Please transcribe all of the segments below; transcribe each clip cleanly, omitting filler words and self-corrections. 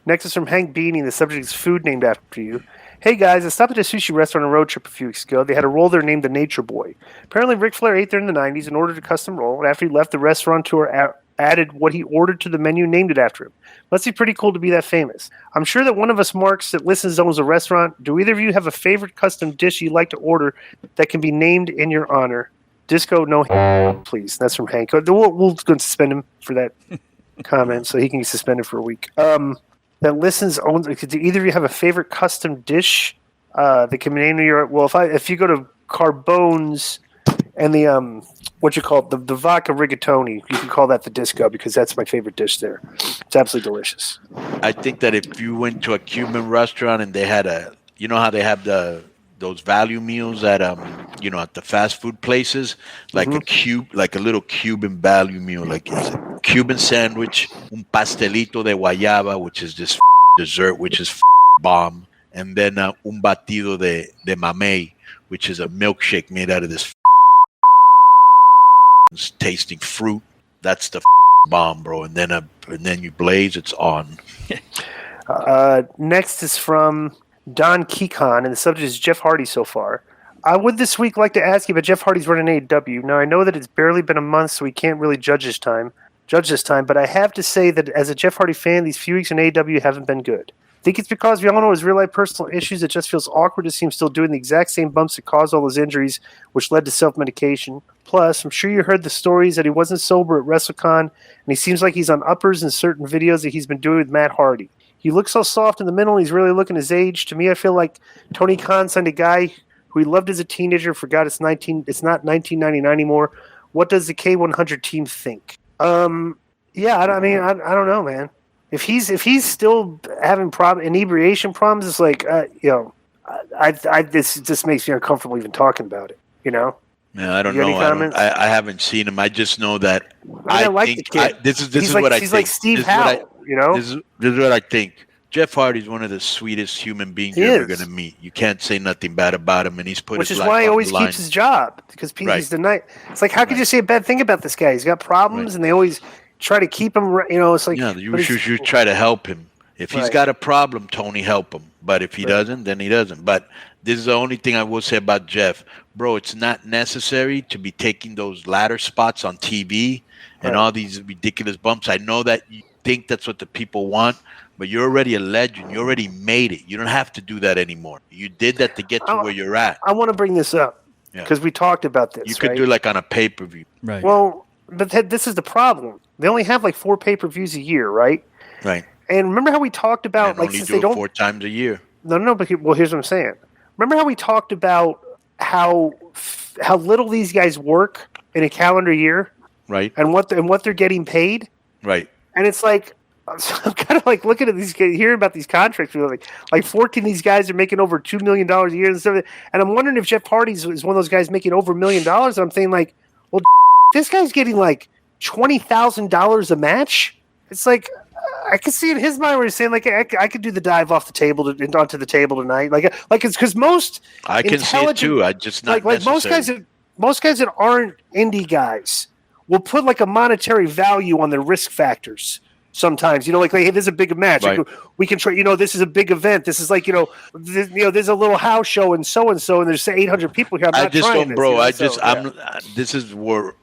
Next is from Hank Beanie. The subject is food named after you. Hey guys, I stopped at a sushi restaurant on a road trip a few weeks ago. They had a roll there named the Nature Boy. Apparently, Ric Flair ate there in the 90s and ordered a custom roll, and after he left, the restaurateur added what he ordered to the menu and named it after him. Must be pretty cool to be that famous. I'm sure that one of us marks that listens owns a restaurant. Do either of you have a favorite custom dish you like to order that can be named in your honor? Disco, no, please. That's from Hank. We'll go suspend him for that comment, so he can be suspended for a week. That listens owns. Do either of you have a favorite custom dish that can be named in your? Well, if you go to Carbone's and the what you call it, the vodka rigatoni, you can call that the disco because that's my favorite dish there. It's absolutely delicious. I think that if you went to a Cuban restaurant and they had you know how they have those value meals at at the fast food places, like like a little Cuban value meal, like it's a Cuban sandwich, un pastelito de guayaba, which is just dessert, which is bomb, and then un batido de mamey, which is a milkshake made out of this tasting fruit. That's the bomb, bro. And then you blaze, it's on. Next is from Don Kekon, and the subject is Jeff Hardy so far. I would this week like to ask you about Jeff Hardy's run in AEW. Now, I know that it's barely been a month, so we can't really judge this time, but I have to say that as a Jeff Hardy fan, these few weeks in AEW haven't been good. I think it's because we all know his real-life personal issues. It just feels awkward to see him still doing the exact same bumps that caused all his injuries, which led to self-medication. Plus, I'm sure you heard the stories that he wasn't sober at WrestleCon, and he seems like he's on uppers in certain videos that he's been doing with Matt Hardy. He looks so soft in the middle, and he's really looking his age. To me, I feel like Tony Khan signed a guy who he loved as a teenager, forgot it's not 1999 anymore. What does the K100 team think? I don't know, man. If he's still having inebriation problems, it's like this just makes me uncomfortable even talking about it. You know? Yeah, I don't know. I haven't seen him. I just know that I like the kid. This is what I think. He's like Steve Howe. This is what I think. Jeff Hardy's one of the sweetest human beings you're ever going to meet. You can't say nothing bad about him, and he's put his life on the line. Which is why he always keeps his job, because he's the night. It's like, how could you say a bad thing about this guy? He's got problems, and they always try to keep him. It's like you should try to help him. If he's got a problem, Tony, help him. But if he doesn't, then he doesn't. But this is the only thing I will say about Jeff, bro. It's not necessary to be taking those ladder spots on TV and all these ridiculous bumps. I know that you think that's what the people want, but you're already a legend. You already made it. You don't have to do that anymore. You did that to get to where you're at. I want to bring this up because we talked about this. You could do like on a pay-per-view. Right. Well, but this is the problem. They only have like 4 pay-per-views a year, right? Right. And remember how we talked about only do it 4 times a year. No, but here's what I'm saying. Remember how we talked about how little these guys work in a calendar year? Right. And what they're getting paid? Right. And it's like, I'm kind of like looking at these guys, hearing about these contracts. Like 14 of these guys are making over $2 million a year and stuff. And I'm wondering if Jeff Hardy is one of those guys making over $1 million. And I'm thinking like, well, this guy's getting like $20,000 a match. It's like, I can see in his mind where he's saying like, I could do the dive off the table onto the table tonight. Like it's because most I can see it too. I just not like most guys that aren't indie guys will put like a monetary value on their risk factors. Sometimes, like, hey, this is a big match. Right. Like, we can try, this is a big event. This is like, there's a little house show and so, and there's 800 people here. This is where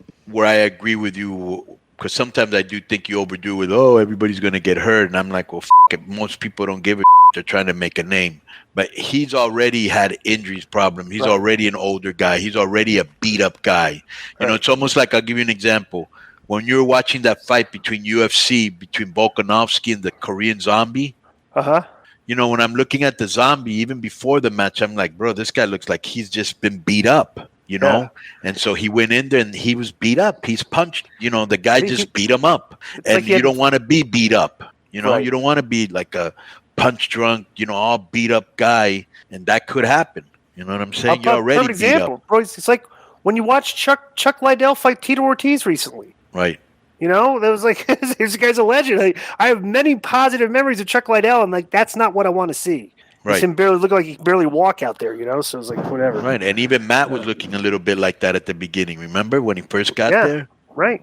I agree with you, because sometimes I do think you overdo with, everybody's going to get hurt. And I'm like, well, it. Most people don't give a they're trying to make a name. But he's already had injuries problem. He's already an older guy. He's already a beat up guy. It's almost like, I'll give you an example. When you're watching that fight between Volkanovski and the Korean Zombie, when I'm looking at the Zombie, even before the match, I'm like, bro, this guy looks like he's just been beat up, And so he went in there and he was beat up. He's punched, the guy just beat him up. And like you don't want to be beat up, you don't want to be like a punch drunk, all beat up guy. And that could happen. You know what I'm saying? You're already beat up. Bro, it's like when you watch Chuck Liddell fight Tito Ortiz recently. Right. That was like, this guy's a legend. Like, I have many positive memories of Chuck Liddell, and like that's not what I want to see. Right. Him barely look like he can barely walk out there, So it's like whatever. Right, and even Matt was looking a little bit like that at the beginning. Remember when he first got there? Right.